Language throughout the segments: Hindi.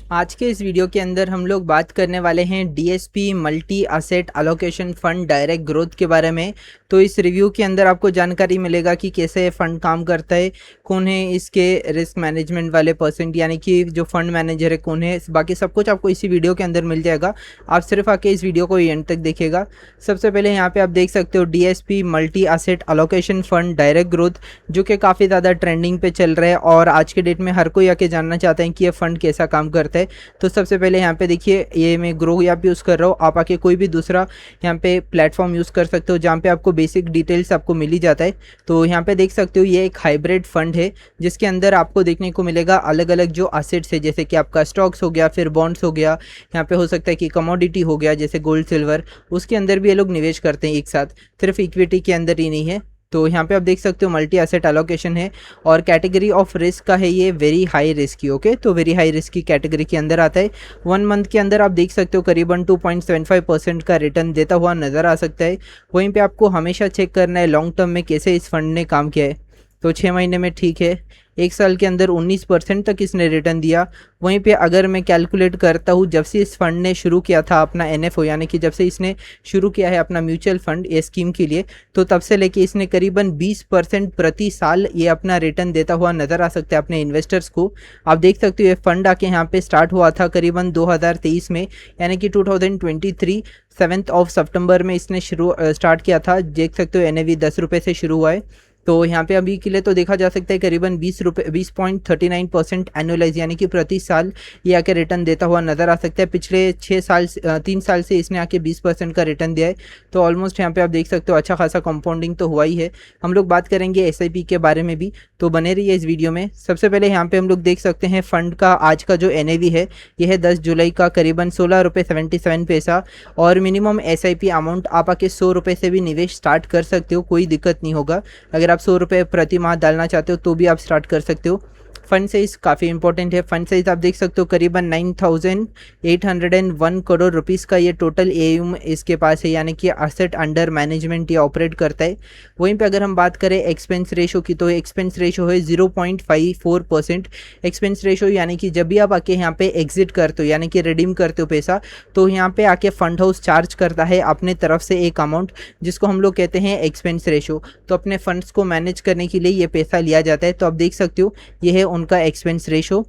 आज के इस वीडियो के अंदर हम लोग बात करने वाले हैं DSP multi asset allocation fund direct growth के बारे में। तो इस रिव्यू के अंदर आपको जानकारी मिलेगा कि कैसे ये फंड काम करता है, कौन है इसके रिस्क मैनेजमेंट वाले परसेंट यानी कि जो फंड मैनेजर है कौन है, बाकी सब कुछ आपको इसी वीडियो के अंदर मिल जाएगा। आप सिर्फ आके इस वीडियो को एंड तक देखिएगा। सबसे पहले यहाँ पे आप देख सकते हो DSP multi asset allocation fund direct growth, जो कि काफ़ी ज़्यादा ट्रेंडिंग पे चल रहा है और आज के डेट में हर कोई आके जानना चाहते हैं कि ये फंड कैसा काम करता है। तो सबसे पहले यहाँ पे देखिए, ये मैं ग्रो ऐप यूज़ कर रहा हूँ। आप आके कोई भी दूसरा यहाँ पे प्लेटफॉर्म यूज़ कर सकते हो जहाँ पे आपको बेसिक डिटेल्स आपको मिल ही जाता है। तो यहाँ पे देख सकते हो ये एक हाइब्रिड फंड है जिसके अंदर आपको देखने को मिलेगा अलग अलग जो असेट्स है, जैसे कि आपका स्टॉक्स हो गया, फिर बॉन्ड्स हो गया, यहाँ पे हो सकता है कि कमोडिटी हो गया जैसे गोल्ड सिल्वर, उसके अंदर भी ये लोग निवेश करते हैं एक साथ, सिर्फ इक्विटी के अंदर ही नहीं है। तो यहाँ पे आप देख सकते हो मल्टी एसेट एलोकेशन है और कैटेगरी ऑफ रिस्क का है ये वेरी हाई रिस्क की। ओके, तो वेरी हाई रिस्क की कैटेगरी के अंदर आता है। 1 मंथ के अंदर आप देख सकते हो करीबन 2.75% का रिटर्न देता हुआ नज़र आ सकता है। वहीं पे आपको हमेशा चेक करना है लॉन्ग टर्म में कैसे इस फंड ने काम किया है। तो 6 महीने में ठीक है, 1 साल के अंदर 19% तक इसने रिटर्न दिया। वहीं पे अगर मैं कैलकुलेट करता हूँ जब से इस फंड ने शुरू किया था अपना एनएफओ, यानी कि जब से इसने शुरू किया है अपना म्यूचुअल फंड ये स्कीम के लिए, तो तब से लेके इसने करीबन 20% प्रति साल ये अपना रिटर्न देता हुआ नज़र आ सकता है अपने इन्वेस्टर्स को। आप देख सकते हो ये फंड आके यहाँ पे स्टार्ट हुआ था करीबन 2023 में, यानी कि 2023 7 सितंबर में इसने स्टार्ट किया था। देख सकते हो एनएवी 10 रुपये से शुरू हुआ है। तो यहाँ पे अभी के लिए तो देखा जा सकता है करीबन 20.39% एनुअलाइज, यानी कि प्रति साल ये आके रिटर्न देता हुआ नज़र आ सकता है। पिछले 3 साल से इसने आके 20% का रिटर्न दिया है। तो ऑलमोस्ट यहाँ पे आप देख सकते हो अच्छा खासा कंपाउंडिंग तो हुआ ही है। हम लोग बात करेंगे एसआईपी के बारे में भी, तो बने रहिए इस वीडियो में। सबसे पहले यहाँ पे हम लोग देख सकते हैं फंड का आज का जो एनएवी है यह है 10 जुलाई का करीबन 16.77 रुपये और मिनिमम एसआईपी अमाउंट आप आके 100 रुपये से भी निवेश स्टार्ट कर सकते हो, कोई दिक्कत नहीं होगा। अगर आप 100 रुपये प्रति माह डालना चाहते हो तो भी आप स्टार्ट कर सकते हो। फंड साइज़ काफ़ी इंपॉर्टेंट है। फंड साइज़ आप देख सकते हो करीबन 9,801 करोड़ रुपीस का ये टोटल एयूम इसके पास है, यानी कि असेट अंडर मैनेजमेंट ये ऑपरेट करता है। वहीं पे अगर हम बात करें एक्सपेंस रेशो की, तो एक्सपेंस रेशो है 0.54%। एक्सपेंस रेशो यानी कि जब भी आप आके यहाँ पे एग्जिट करते हो यानी कि रिडीम करते हो पैसा, तो यहाँ पे आके फंड हाउस चार्ज करता है अपने तरफ से एक अमाउंट जिसको हम लोग कहते हैं एक्सपेंस रेशो। तो अपने फंड्स को मैनेज करने के लिए ये पैसा लिया जाता है। तो आप देख सकते हो ये है उनका एक्सपेंस रेशो।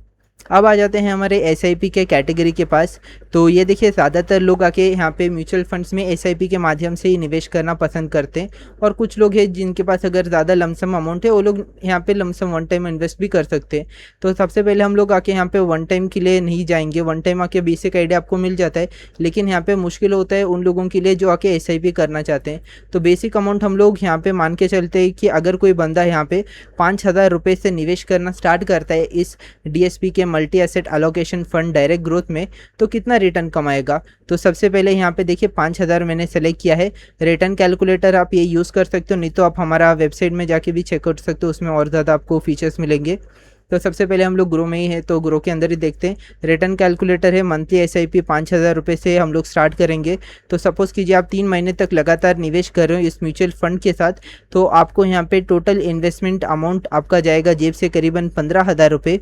अब आ जाते हैं हमारे एसआईपी के कैटेगरी के पास। तो ये देखिए, ज़्यादातर लोग आके यहाँ पे म्यूचुअल फंड्स में एसआईपी के माध्यम से ही निवेश करना पसंद करते हैं और कुछ लोग हैं जिनके पास अगर ज़्यादा लमसम अमाउंट है वो लोग यहाँ पे लमसम वन टाइम इन्वेस्ट भी कर सकते हैं। तो सबसे पहले हम लोग आके यहाँ पे वन टाइम के लिए नहीं जाएंगे, वन टाइम आके बेसिक आइडिया आपको मिल जाता है, लेकिन यहाँ पे मुश्किल होता है उन लोगों के लिए जो आके एसआईपी करना चाहते हैं। तो बेसिक अमाउंट हम लोग यहाँ पे मान के चलते हैं कि अगर कोई बंदा यहाँ पे 5,000 रुपये से निवेश करना स्टार्ट करता है इस डीएसपी के multi asset allocation fund direct growth में, तो कितना रिटर्न कमाएगा। तो सबसे पहले यहाँ पे देखिए 5,000 मैंने सेलेक्ट किया है। रिटर्न कैलकुलेटर आप ये यूज़ कर सकते हो, नहीं तो आप हमारा वेबसाइट में जाके भी चेक कर सकते हो, उसमें और ज़्यादा आपको फीचर्स मिलेंगे। तो सबसे पहले हम लोग ग्रो में ही है, तो ग्रो के अंदर ही देखते हैं। रिटर्न कैलकुलेटर है मंथली एसआईपी 5,000 रुपये से हम लोग स्टार्ट करेंगे। तो सपोज़ कीजिए आप 3 महीने तक लगातार निवेश कर रहे हो इस म्यूचुअल फंड के साथ, तो आपको यहाँ पे टोटल इन्वेस्टमेंट अमाउंट आपका जाएगा जेब से करीबन 15,000 रुपये।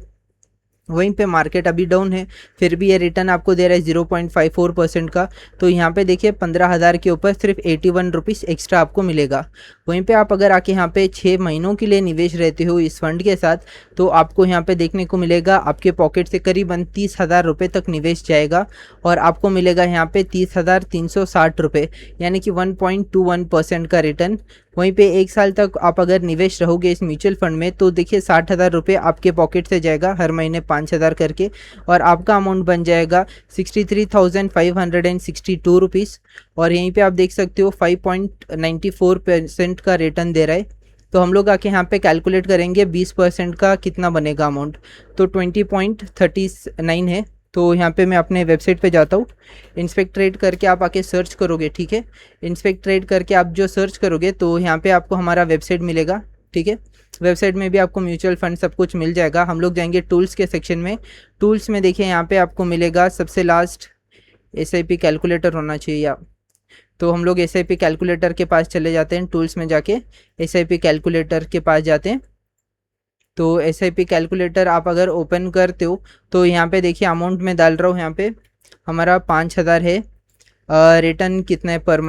वहीं पे मार्केट अभी डाउन है, फिर भी ये रिटर्न आपको दे रहा है 0.54% का। तो यहाँ पे देखिए 15,000 के ऊपर सिर्फ 81 रुपीज़ एक्स्ट्रा आपको मिलेगा। वहीं पे आप अगर आके यहाँ पे 6 महीनों के लिए निवेश रहते हो इस फंड के साथ, तो आपको यहाँ पे देखने को मिलेगा आपके पॉकेट से करीबन 30,000 रुपये तक निवेश जाएगा और आपको मिलेगा यहाँ पे 30,360 रुपये, यानी कि 1.21% का रिटर्न। वहीं पे 1 साल तक आप अगर निवेश रहोगे इस म्यूचुअल फंड में, तो देखिए 60,000 रुपये आपके पॉकेट से जाएगा हर महीने 5,000 करके, और आपका अमाउंट बन जाएगा 63,562 रुपीज़। और यहीं पे आप देख सकते हो 5.94% का रिटर्न दे रहा है। तो हम लोग आके यहाँ पे कैलकुलेट करेंगे 20% का कितना बनेगा अमाउंट, तो 20.39 है। तो यहाँ पे मैं अपने वेबसाइट पे जाता हूँ, इंस्पेक्ट ट्रेड करके आप आके सर्च करोगे, ठीक है। इंस्पेक्ट ट्रेड करके आप जो सर्च करोगे तो यहाँ पे आपको हमारा वेबसाइट मिलेगा, ठीक है। वेबसाइट में भी आपको म्यूचुअल फंड सब कुछ मिल जाएगा। हम लोग जाएंगे टूल्स के सेक्शन में। टूल्स में देखिए यहाँ पे आपको मिलेगा सबसे लास्ट एसआईपी कैलकुलेटर होना चाहिए आप, तो हम लोग एसआईपी कैलकुलेटर के पास चले जाते हैं। टूल्स में जाके एसआईपी कैलकुलेटर के पास जाते हैं। तो SIP कैलकुलेटर आप अगर ओपन करते हो तो यहाँ पे देखिए अमाउंट में डाल रहा हूँ, यहाँ पे हमारा 5000 है। रिटर्न कितना है पर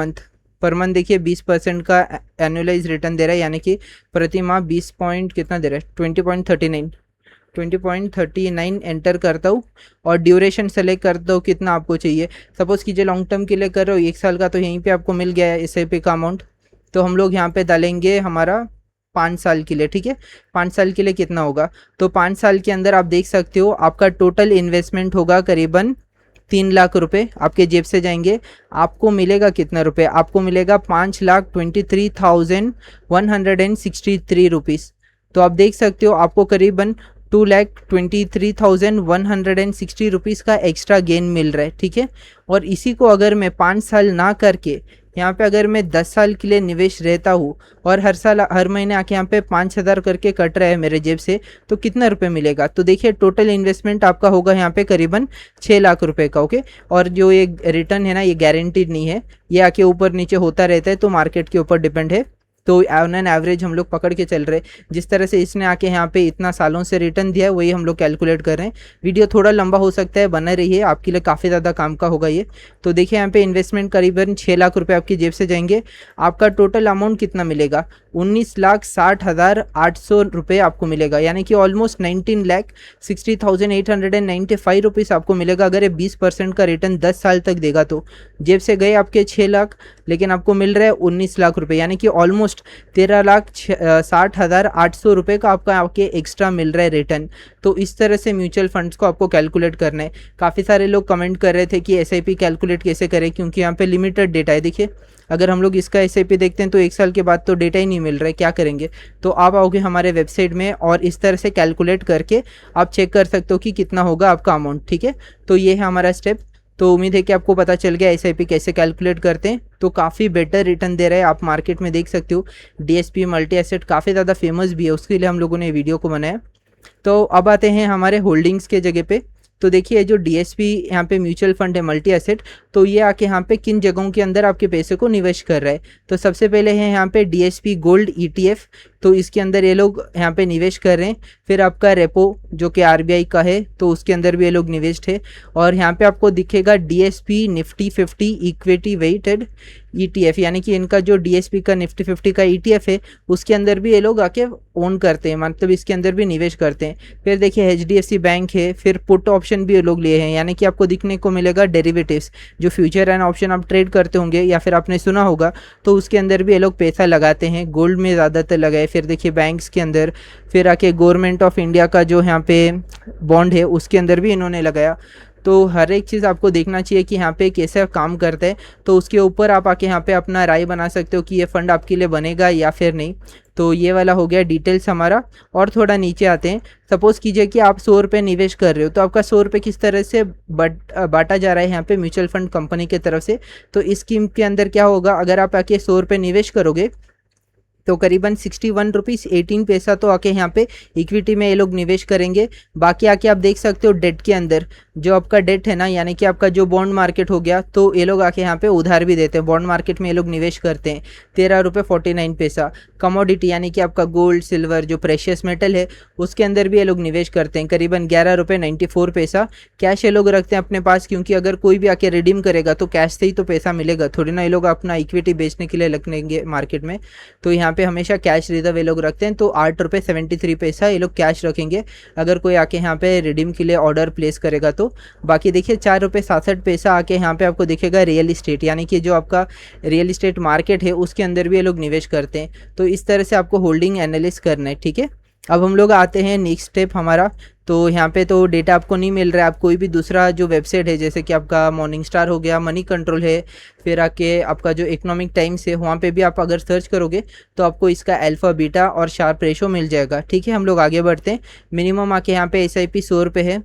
मंथ देखिए 20% का एनुअलाइज रिटर्न दे रहा है, यानी कि प्रति माह 20 पॉइंट कितना दे रहा है, 20.39 एंटर करता हूँ और ड्यूरेशन सेलेक्ट करता हूँ कितना आपको चाहिए। सपोज़ कीजिए लॉन्ग टर्म के लिए कर रहे हो 1 साल का, तो यहीं पे आपको मिल गया है SIP का अमाउंट। तो हम लोग यहाँ पे डालेंगे हमारा 5 साल के लिए, ठीक है। 5 साल के लिए कितना होगा, तो 5 साल के अंदर आप देख सकते हो आपका टोटल इन्वेस्टमेंट होगा करीबन 3 लाख रुपए आपके जेब से जाएंगे। आपको मिलेगा कितना रुपए, आपको मिलेगा 5,23,163 रुपीज़। तो आप देख सकते हो आपको करीबन 2,23,160 रुपीज़ का एक्स्ट्रा गेन मिल रहा है, ठीक है। और इसी को अगर मैं 5 साल ना करके यहाँ पे अगर मैं 10 साल के लिए निवेश रहता हूँ और हर साल हर महीने आके यहाँ पे 5,000 करके कट रहा है मेरे जेब से, तो कितना रुपए मिलेगा, तो देखिए टोटल इन्वेस्टमेंट आपका होगा यहाँ पे करीबन 6 लाख रुपए का, ओके। और जो ये रिटर्न है ना, ये गारंटीड नहीं है, ये आके ऊपर नीचे होता रहता है, तो मार्केट के ऊपर डिपेंड है। तो ऑन एन एवरेज हम लोग पकड़ के चल रहे हैं, जिस तरह से इसने आके यहाँ पे इतना सालों से रिटर्न दिया है वही हम लोग कैलकुलेट कर रहे हैं। वीडियो थोड़ा लंबा हो सकता है, बना रही है, आपके लिए काफ़ी ज़्यादा काम का होगा ये। तो देखिए यहाँ पे इन्वेस्टमेंट करीबन 6 लाख रुपए आपकी जेब से जाएंगे। आपका टोटल अमाउंट कितना मिलेगा, 19,60,800 रुपये आपको मिलेगा, यानी कि ऑलमोस्ट 19,60,895 रुपीज़ आपको मिलेगा। अगर ये 20% का रिटर्न 10 साल तक देगा तो जेब से गए आपके 6 लाख, लेकिन आपको मिल रहा है 19 लाख रुपए, यानी कि ऑलमोस्ट 13,60,800 रुपये का आपका आपके एक्स्ट्रा मिल रहा है रिटर्न। तो इस तरह से म्यूचुअल फंड्स को आपको कैलकुलेट करना है। काफ़ी सारे लोग कमेंट कर रहे थे कि SIP कैलकुलेट कैसे करें, क्योंकि यहाँ पे लिमिटेड डेटा है। देखिए अगर हम लोग इसका SIP देखते हैं तो 1 साल के बाद तो डेटा ही नहीं मिल रहा है, क्या करेंगे। तो आप आओगे हमारे वेबसाइट में और इस तरह से कैलकुलेट करके आप चेक कर सकते हो कि कितना होगा आपका अमाउंट, ठीक है। तो ये है हमारा स्टेप। तो उम्मीद है कि आपको पता चल गया SIP कैसे कैलकुलेट करते हैं। तो काफ़ी बेटर रिटर्न दे रहा है, आप मार्केट में देख सकते हो। DSP मल्टी एसेट काफ़ी ज़्यादा फेमस भी है, उसके लिए हम लोगों ने वीडियो को बनाया। तो अब आते हैं हमारे होल्डिंग्स के जगह पे। तो देखिए जो DSP यहाँ पे म्यूचुअल फंड है मल्टी एसेट, तो ये आके यहाँ पे किन जगहों के अंदर आपके पैसे को निवेश कर रहा है। तो सबसे पहले है यहाँ पे DSP गोल्ड ETF, तो इसके अंदर ये लोग यहाँ पे निवेश कर रहे हैं। फिर आपका रेपो जो कि RBI का है, तो उसके अंदर भी ये लोग निवेश है। और यहाँ पे आपको दिखेगा DSP Nifty 50 equity weighted ETF, यानी कि इनका जो DSP का निफ्टी 50 का ETF है उसके अंदर भी ये लोग आके ओन करते हैं, मतलब इसके अंदर भी निवेश करते हैं। फिर देखिए HDFC बैंक है, फिर पुट ऑप्शन भी ये लोग लिए हैं, यानी कि आपको दिखने को मिलेगा डेरिवेटिव्स, जो फ्यूचर एंड ऑप्शन आप ट्रेड करते होंगे या फिर आपने सुना होगा, तो उसके अंदर भी ये लोग पैसा लगाते हैं। गोल्ड में ज़्यादातर लगाए। फिर देखिए बैंक्स के अंदर, फिर आके गवर्नमेंट ऑफ इंडिया का जो यहाँ पे बॉन्ड है उसके अंदर भी इन्होंने लगाया। तो हर एक चीज़ आपको देखना चाहिए कि यहाँ पे कैसे काम करता है, तो उसके ऊपर आप आके यहाँ पे अपना राय बना सकते हो कि ये फ़ंड आपके लिए बनेगा या फिर नहीं। तो ये वाला हो गया डिटेल्स हमारा। और थोड़ा नीचे आते हैं। सपोज़ कीजिए कि आप 100 रुपये निवेश कर रहे हो, तो आपका 100 रुपये किस तरह से बांटा जा रहा है यहाँ पे म्यूचुअल फंड कंपनी की तरफ से। तो इस स्कीम के अंदर क्या होगा, अगर आप आके 100 रुपये निवेश करोगे तो करीबन 61 रुपीज़ 18 पैसा तो आके यहाँ पे इक्विटी में ये लोग निवेश करेंगे। बाकी आके आप देख सकते हो डेट के अंदर, जो आपका डेट है ना, यानी कि आपका जो बॉन्ड मार्केट हो गया, तो ये लोग आके यहाँ पे उधार भी देते हैं। बॉन्ड मार्केट में ये लोग निवेश करते हैं 13 रुपये 49 पैसा। कमोडिटी यानी कि आपका गोल्ड सिल्वर जो प्रेशियस मेटल है उसके अंदर भी ये लोग निवेश करते हैं करीबन 11 रुपये 94 पैसा। कैश ये लोग रखते हैं अपने पास, क्योंकि अगर कोई भी आके रिडीम करेगा तो कैश से ही तो पैसा मिलेगा, थोड़ी ना ये लोग अपना इक्विटी बेचने के लिए रखेंगे मार्केट में। तो यहाँ पे हमेशा कैश रिजर्व ये लोग रखते हैं। तो 8 रुपये 73 पैसा ये लोग कैश रखेंगे अगर कोई आके यहाँ पे रिडीम के लिए ऑर्डर प्लेस करेगा तो। बाकी देखिए 4 रुपये 67 पैसा आके यहाँ पे आपको दिखेगा रियल इस्टेट, यानी कि जो आपका रियल इस्टेट मार्केट है उसके अंदर भी ये लोग निवेश करते हैं। तो इस तरह से आपको होल्डिंग एनालिसिस करना है, ठीक है। अब हम लोग आते हैं नेक्स्ट स्टेप हमारा। तो यहाँ पे तो डेटा आपको नहीं मिल रहा है, आप कोई भी दूसरा जो वेबसाइट है जैसे कि आपका मॉर्निंग स्टार हो गया, मनी कंट्रोल है, फिर आके आपका जो इकोनॉमिक टाइम्स है, वहाँ पे भी आप अगर सर्च करोगे तो आपको इसका अल्फा बीटा और शार्प रेशो मिल जाएगा, ठीक है। हम लोग आगे बढ़ते हैं। मिनिमम आके यहाँ पे SIP 100 रुपये है।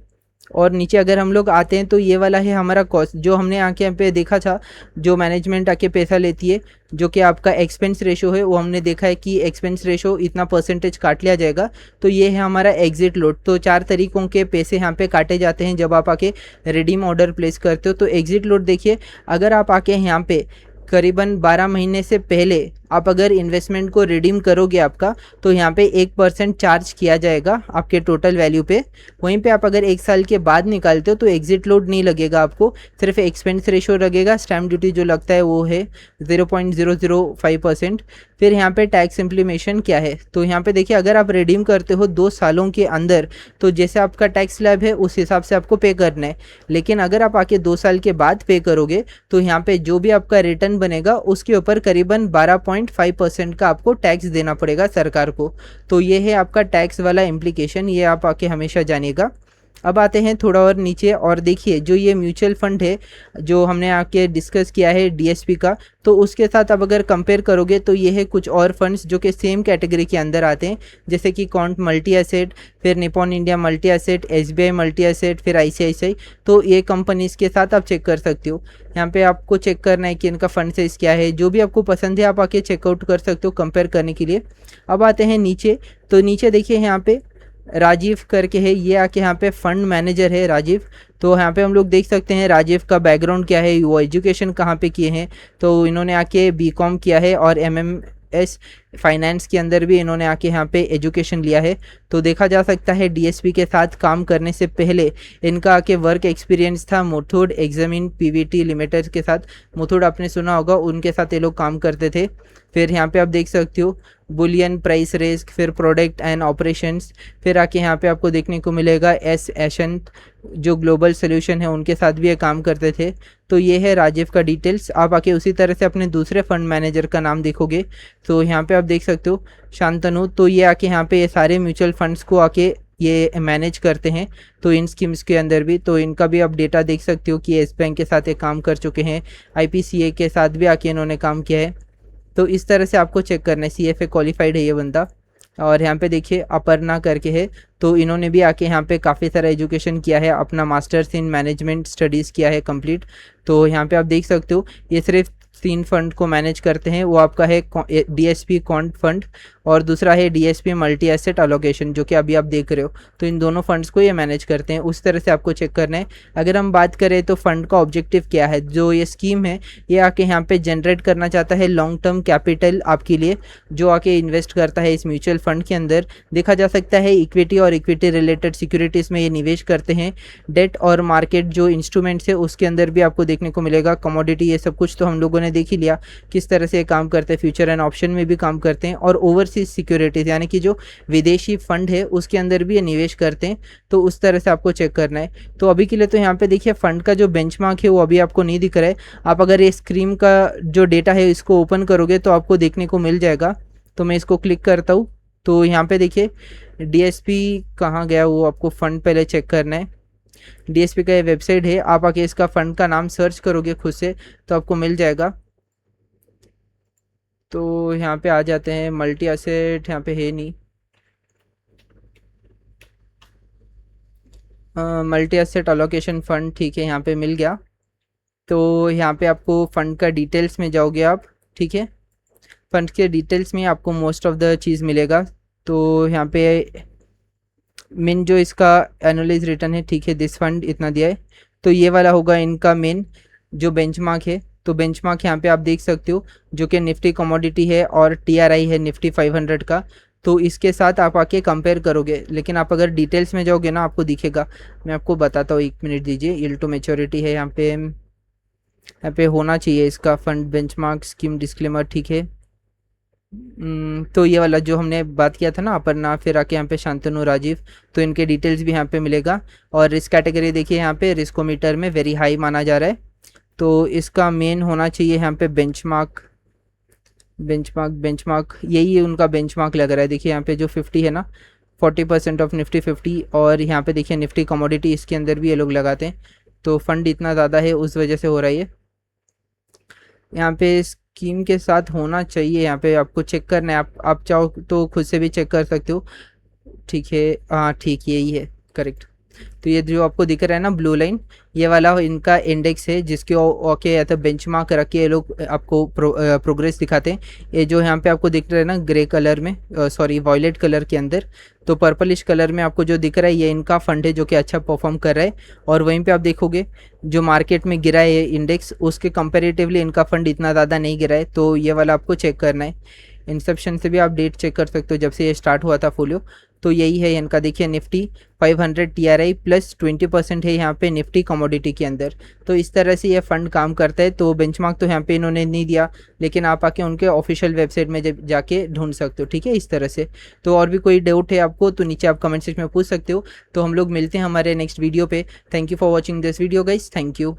और नीचे अगर हम लोग आते हैं तो ये वाला है हमारा कॉस्ट, जो हमने आके यहाँ पे देखा था, जो मैनेजमेंट आके पैसा लेती है, जो कि आपका एक्सपेंस रेशो है, वो हमने देखा है कि एक्सपेंस रेशो इतना परसेंटेज काट लिया जाएगा। तो ये है हमारा एग्जिट लोड। तो 4 तरीकों के पैसे यहाँ पे काटे जाते हैं जब आप आके रिडीम ऑर्डर प्लेस करते हो। तो एग्जिट लोड देखिए, अगर आप आके यहाँ पे करीबन 12 महीने से पहले आप अगर इन्वेस्टमेंट को रिडीम करोगे आपका, तो यहाँ पे 1% चार्ज किया जाएगा आपके टोटल वैल्यू पे। वहीं पे आप अगर 1 साल के बाद निकालते हो तो एग्जिट लोड नहीं लगेगा आपको, सिर्फ एक्सपेंस रेशो लगेगा। स्टैम्प ड्यूटी जो लगता है वो है 0.005%। फिर यहाँ पे टैक्स इम्प्लीमेशन क्या है, तो यहाँ पे देखिए अगर आप रिडीम करते हो 2 सालों के अंदर तो जैसे आपका टैक्स स्लैब है उस हिसाब से आपको पे करना है। लेकिन अगर आप आके 2 साल के बाद पे करोगे तो यहाँ पे जो भी आपका रिटर्न बनेगा उसके ऊपर करीबन 12.5% का आपको टैक्स देना पड़ेगा सरकार को। तो ये है आपका टैक्स वाला इम्प्लीकेशन, ये आप आके हमेशा जानिएगा। अब आते हैं थोड़ा और नीचे और देखिए जो ये म्यूचुअल फंड है जो हमने आके डिस्कस किया है डीएसपी का, तो उसके साथ अब अगर कंपेयर करोगे तो ये है कुछ और फंड्स जो कि सेम कैटेगरी के अंदर आते हैं, जैसे कि कॉन्ट मल्टी एसेट, फिर Nippon India multi asset, SBI multi asset, फिर आईसीआईसीआई। तो ये कंपनीज के साथ आप चेक कर सकते हो। यहाँ पे आपको चेक करना है कि इनका फंड साइज क्या है, जो भी आपको पसंद है आप आके चेकआउट कर सकते हो कंपेयर करने के लिए। अब आते हैं नीचे, तो नीचे देखिए यहाँ पे राजीव करके है, ये आके यहाँ पे फंड मैनेजर है राजीव। तो यहाँ पे हम लोग देख सकते हैं राजीव का बैकग्राउंड क्या है, वो एजुकेशन कहाँ पे किए हैं। तो इन्होंने आके बीकॉम किया है और एमएमएस फाइनेंस के अंदर भी इन्होंने आके यहाँ पे एजुकेशन लिया है। तो देखा जा सकता है डीएसपी के साथ काम करने से पहले इनका आके वर्क एक्सपीरियंस था मुथूट एग्जामिन पीवीटी लिमिटेड के साथ। मुथूट आपने सुना होगा, उनके साथ ये लोग काम करते थे। फिर यहाँ पे आप देख सकते हो बुलियन प्राइस रिस्क, फिर प्रोडक्ट एंड ऑपरेशंस। फिर आके यहाँ पे आपको देखने को मिलेगा एस एशंत जो ग्लोबल सोल्यूशन है उनके साथ भी ये काम करते थे। तो ये है राजीव का डिटेल्स। आप आके उसी तरह से अपने दूसरे फंड मैनेजर का नाम देखोगे तो यहाँ पे आप देख सकते हो शांतनु। तो ये आके यहाँ पे ये सारे म्यूचुअल फंड्स को आके ये मैनेज करते हैं। तो इन स्कीम्स के अंदर भी तो इनका भी आप डेटा देख सकते हो कि येस बैंक के साथ ये काम कर चुके हैं, आईपीसीए के साथ भी आके इन्होंने काम किया है। तो इस तरह से आपको चेक करना है, सीएफए क्वालिफाइड है ये बंदा। और यहाँ पे देखिए अपर्णा करके है, तो इन्होंने भी आके यहाँ पे काफ़ी सारा एजुकेशन किया है, अपना मास्टर्स इन मैनेजमेंट स्टडीज़ किया है कंप्लीट। तो यहाँ पे आप देख सकते हो ये सिर्फ 3 फंड को मैनेज करते हैं। वो आपका है डीएसपी कॉन्ट फंड और दूसरा है डीएसपी मल्टी एसेट अलोकेशन जो कि अभी आप देख रहे हो। तो इन दोनों फंड्स को ये मैनेज करते हैं, उस तरह से आपको चेक करना है। अगर हम बात करें तो फंड का ऑब्जेक्टिव क्या है, जो ये स्कीम है ये आके यहाँ पे जनरेट करना चाहता है लॉन्ग टर्म कैपिटल आपके लिए, जो आके इन्वेस्ट करता है इस म्यूचुअल फंड के अंदर। देखा जा सकता है इक्विटी और इक्विटी रिलेटेड सिक्योरिटीज़ में ये निवेश करते हैं। डेट और मार्केट जो इंस्ट्रूमेंट्स है उसके अंदर भी आपको देखने को मिलेगा, कमोडिटी, ये सब कुछ तो हम लोगों ने देख ही लिया किस तरह से काम करते हैं। फ्यूचर एंड ऑप्शन में भी काम करते हैं और ओवरसीज सिक्योरिटीज़ यानी कि जो विदेशी फंड है उसके अंदर भी ये निवेश करते हैं। तो उस तरह से आपको चेक करना है। तो अभी के लिए तो यहाँ पे देखिए फंड का जो बेंचमार्क है वो अभी आपको नहीं दिख रहा है। आप अगर ये स्क्रीन का जो डेटा है इसको ओपन करोगे तो आपको देखने को मिल जाएगा। तो मैं इसको क्लिक करता हूँ, तो यहाँ पे देखिए डीएसपी कहाँ गया, वो आपको फंड पहले चेक करना है। डीएसपी का ये वेबसाइट है, आप आके इसका फंड का नाम सर्च करोगे खुद से तो आपको मिल जाएगा। तो यहाँ पे आ जाते हैं, मल्टी एसेट यहाँ पे है नहीं, मल्टी एसेट अलोकेशन फंड ठीक है यहाँ पे मिल गया। तो यहाँ पे आपको फंड का डिटेल्स में जाओगे आप, ठीक है। फंड के डिटेल्स में आपको मोस्ट ऑफ द चीज़ मिलेगा। तो यहाँ पे मेन जो इसका एनुअलाइज रिटर्न है, ठीक है, दिस फंड इतना दिया है। तो ये वाला होगा इनका मेन जो बेंचमार्क है। तो बेंचमार्क यहाँ पे आप देख सकते हो जो कि निफ्टी कमोडिटी है और टीआरआई है निफ्टी 500 का। तो इसके साथ आप आके कंपेयर करोगे, लेकिन आप अगर डिटेल्स में जाओगे ना आपको दिखेगा। मैं आपको बताता हूँ, 1 मिनट दीजिए। यील्ड टू मैच्योरिटी है यहाँ पे होना चाहिए इसका फंड बेंचमार्क स्कीम डिस्क्लेमर, ठीक है। तो ये वाला जो हमने बात किया था ना अपर्णा, फिर आके यहाँ पे शांतनु, राजीव, तो इनके डिटेल्स भी यहाँ पे मिलेगा। और रिस्क कैटेगरी देखिए यहाँ पे रिस्कोमीटर में वेरी हाई माना जा रहा है। तो इसका मेन होना चाहिए यहाँ पे बेंचमार्क यही है उनका बेंचमार्क लग रहा है। देखिए यहाँ पे जो 50 है ना, 40% ऑफ निफ्टी 50। और यहाँ पे देखिए निफ्टी कमोडिटी, इसके अंदर भी ये लोग लगाते हैं। तो फंड इतना ज़्यादा है उस वजह से हो रहा है ये। यहाँ पे स्कीम के साथ होना चाहिए, यहाँ पे आपको चेक करना है। आप चाहो तो खुद से भी चेक कर सकते हो, ठीक है। हाँ ठीक, यही है, करेक्ट। तो ये जो आपको दिख रहा है ना ब्लू लाइन, ये वाला इनका इंडेक्स है जिसके ओके या तो बेंचमार्क रख के ये लोग आपको प्रोग्रेस दिखाते हैं। ये जो यहाँ पे आपको दिख रहा है ना ग्रे कलर में, सॉरी वॉयलेट कलर के अंदर, तो पर्पलिश कलर में आपको जो दिख रहा है ये इनका फंड है जो कि अच्छा परफॉर्म कर रहा है। और वहीं पे आप देखोगे जो मार्केट में गिरा है ये इंडेक्स, उसके कंपेरेटिवली इनका फंड इतना ज़्यादा नहीं गिरा है, तो ये वाला आपको चेक करना है। इंसेप्शन से भी आप डेट चेक कर सकते हो जब से ये स्टार्ट हुआ था फोलियो। तो यही है इनका, देखिए निफ्टी 500 TRI प्लस 20% है यहाँ पे निफ्टी कमोडिटी के अंदर। तो इस तरह से ये फंड काम करता है। तो बेंचमार्क तो यहाँ पे इन्होंने नहीं दिया, लेकिन आप आके उनके ऑफिशियल वेबसाइट में जब जाके ढूंढ सकते हो, ठीक है, इस तरह से। तो और भी कोई डाउट है आपको तो नीचे आप कमेंट सेक्शन में पूछ सकते हो। तो हम लोग मिलते हैं हमारे नेक्स्ट वीडियो पे। Thank you for watching this video guys, thank you.